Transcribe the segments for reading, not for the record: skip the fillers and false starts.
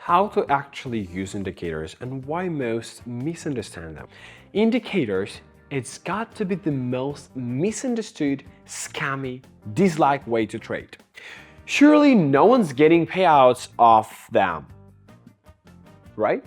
how to actually use indicators and why most misunderstand them. Indicators, it's got to be the most misunderstood, scammy, disliked way to trade. Surely no one's getting payouts off them, right?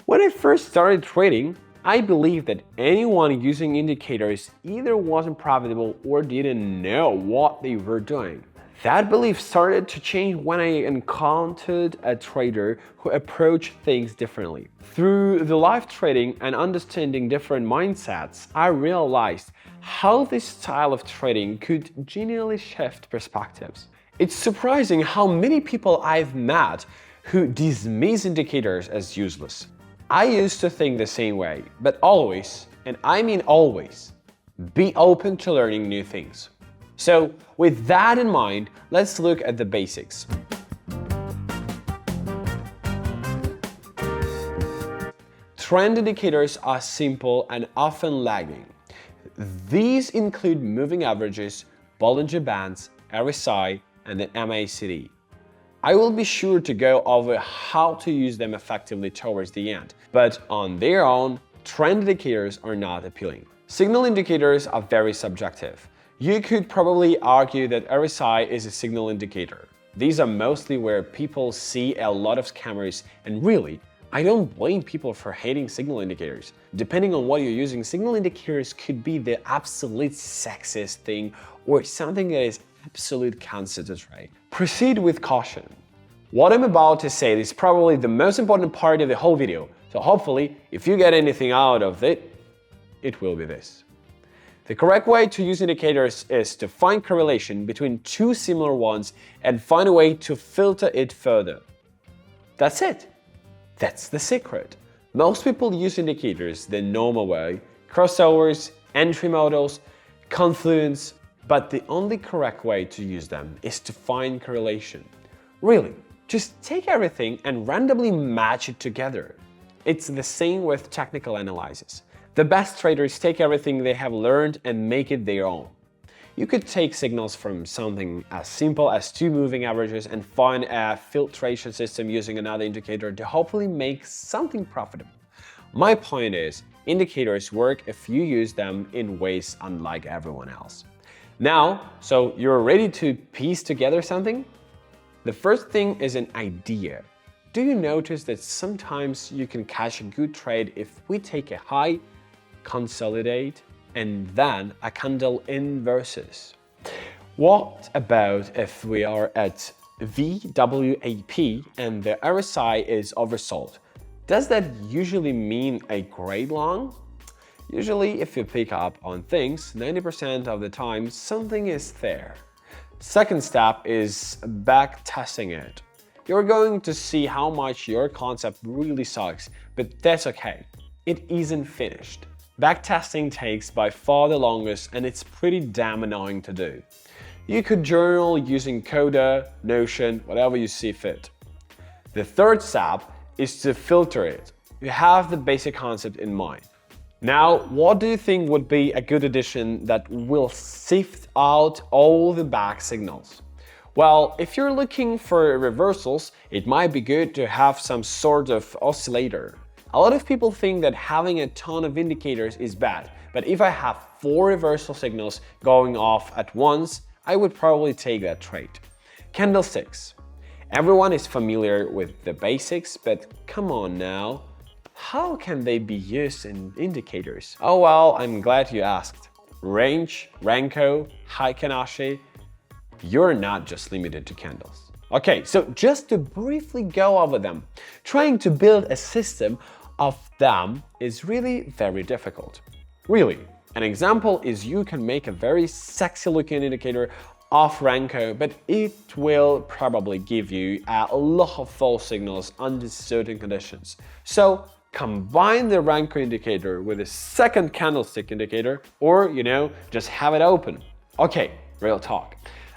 When I first started trading, I believed that anyone using indicators either wasn't profitable or didn't know what they were doing. That belief started to change when I encountered a trader who approached things differently. Through the live trading and understanding different mindsets, I realized how this style of trading could genuinely shift perspectives. It's surprising how many people I've met who dismiss indicators as useless. I used to think the same way, but always, and I mean always, be open to learning new things. So with that in mind, let's look at the basics. Trend indicators are simple and often lagging. These include moving averages, Bollinger Bands, RSI, and the MACD. I will be sure to go over how to use them effectively towards the end, but on their own, trend indicators are not appealing. Signal indicators are very subjective. You could probably argue that RSI is a signal indicator. These are mostly where people see a lot of scammers, and really, I don't blame people for hating signal indicators. Depending on what you're using, signal indicators could be the absolute sexiest thing or something that is absolute cancer to trade. Proceed with caution. What I'm about to say is probably the most important part of the whole video, so hopefully, if you get anything out of it, it will be this. The correct way to use indicators is to find correlation between two similar ones and find a way to filter it further. That's it. That's the secret. Most people use indicators the normal way, crossovers, entry models, confluence, but the only correct way to use them is to find correlation. Really, just take everything and randomly match it together. It's the same with technical analysis. The best traders take everything they have learned and make it their own. You could take signals from something as simple as two moving averages and find a filtration system using another indicator to hopefully make something profitable. My point is, indicators work if you use them in ways unlike everyone else. Now, so you're ready to piece together something? The first thing is an idea. Do you notice that sometimes you can catch a good trade if we take a high, consolidate, and then a candle inverses? What about if we are at VWAP and the RSI is oversold? Does that usually mean a grade long? Usually, if you pick up on things, 90% of the time, something is there. Second step is back testing it. You're going to see how much your concept really sucks, but that's okay. It isn't finished. Backtesting takes by far the longest and it's pretty damn annoying to do. You could journal using Coda, Notion, whatever you see fit. The third step is to filter it. You have the basic concept in mind. Now, what do you think would be a good addition that will sift out all the back signals? Well, if you're looking for reversals, it might be good to have some sort of oscillator. A lot of people think that having a ton of indicators is bad, but if I have 4 reversal signals going off at once, I would probably take that trade. Candlesticks. Everyone is familiar with the basics, but come on now. How can they be used in indicators? Oh well, I'm glad you asked. Range, Renko, Heikin-Ashi, you're not just limited to candles. Okay, so just to briefly go over them, trying to build a system of them is really very difficult. Really, an example is you can make a very sexy looking indicator of Renko, but it will probably give you a lot of false signals under certain conditions. So combine the Renko indicator with a second candlestick indicator, or, just have it open. Okay, real talk.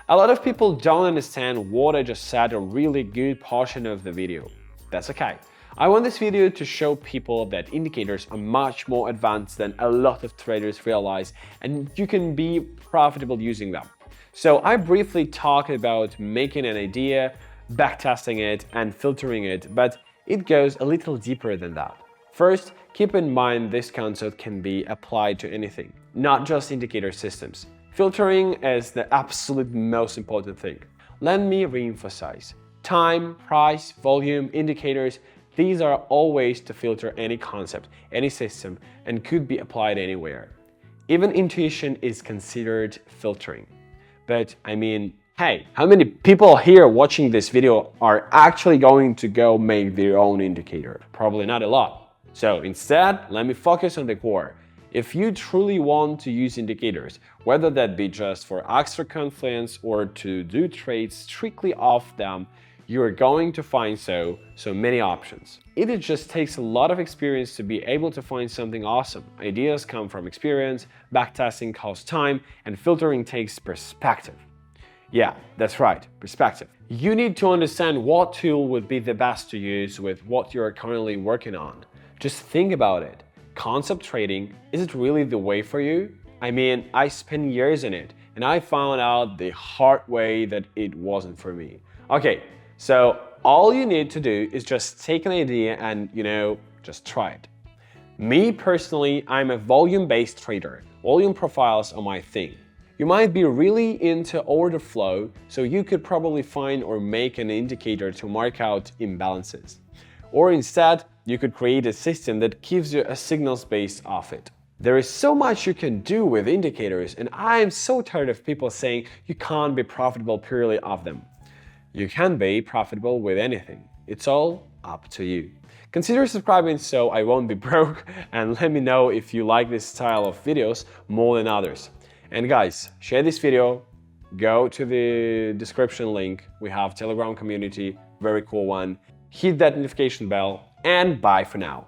A lot of people don't understand what I just said a really good portion of the video. That's okay. I want this video to show people that indicators are much more advanced than a lot of traders realize, and you can be profitable using them. So I briefly talked about making an idea, backtesting it, and filtering it, but it goes a little deeper than that. First, keep in mind this concept can be applied to anything, not just indicator systems. Filtering is the absolute most important thing. Let me re-emphasize. Time, price, volume, indicators, these are all ways to filter any concept, any system, and could be applied anywhere. Even intuition is considered filtering. But I mean, hey, how many people here watching this video are actually going to go make their own indicator? Probably not a lot. So instead, let me focus on the core. If you truly want to use indicators, whether that be just for extra confidence or to do trades strictly off them, you are going to find so many options. It just takes a lot of experience to be able to find something awesome. Ideas come from experience, backtesting costs time, and filtering takes perspective. Yeah, that's right, perspective. You need to understand what tool would be the best to use with what you're currently working on. Just think about it. Concept trading, is it really the way for you? I mean, I spent years in it, and I found out the hard way that it wasn't for me. Okay, so all you need to do is just take an idea and, just try it. Me personally, I'm a volume-based trader. Volume profiles are my thing. You might be really into order flow, so you could probably find or make an indicator to mark out imbalances. Or instead, you could create a system that gives you a signals based off it. There is so much you can do with indicators, and I am so tired of people saying you can't be profitable purely off them. You can be profitable with anything. It's all up to you. Consider subscribing so I won't be broke, and let me know if you like this style of videos more than others. And guys, share this video, go to the description link. We have Telegram community, very cool one. Hit that notification bell, and bye for now.